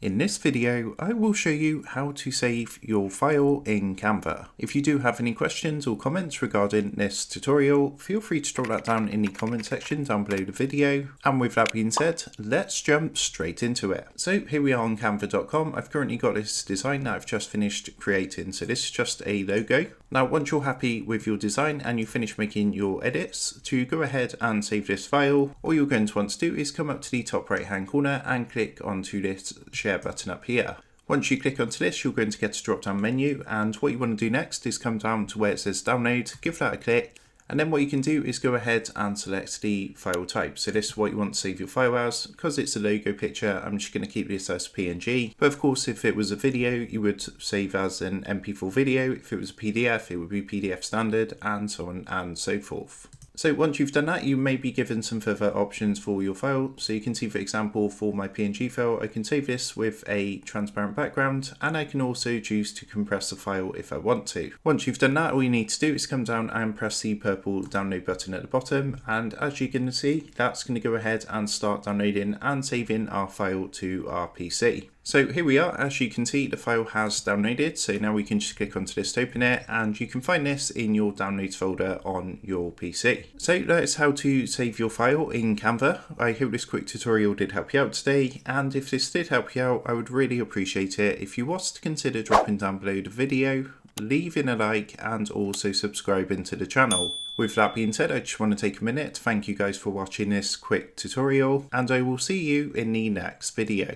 In this video, I will show you how to save your file in Canva. If you do have any questions or comments regarding this tutorial, feel free to drop that down in the comment section down below the video. And with that being said, let's jump straight into it. So here we are on canva.com. I've currently got this design that I've just finished creating. So this is just a logo. Now, once you're happy with your design and you finish making your edits, to go ahead and save this file, all you're going to want to do is come up to the top right hand corner and click onto this share button up here. Once you click onto this, you're going to get a drop down menu, and what you want to do next is come down to where it says download, give that a click, and then what you can do is go ahead and select the file type. So this is what you want to save your file as. Because it's a logo picture, I'm just going to keep this as PNG. But of course, if it was a video, you would save as an MP4 video. If it was a PDF, it would be PDF standard, and so on and so forth. So once you've done that, you may be given some further options for your file. So you can see, for example, for my PNG file, I can save this with a transparent background, and I can also choose to compress the file if I want to. Once you've done that, all you need to do is come down and press the purple download button at the bottom. And as you can see, that's going to go ahead and start downloading and saving our file to our PC. So here we are. As you can see, the file has downloaded. So now we can just click onto this to open it, and you can find this in your downloads folder on your PC. So that is how to save your file in Canva. I hope this quick tutorial did help you out today. And if this did help you out, I would really appreciate it if you was to consider dropping down below the video, leaving a like, and also subscribing to the channel. With that being said, I just want to take a minute to thank you guys for watching this quick tutorial, and I will see you in the next video.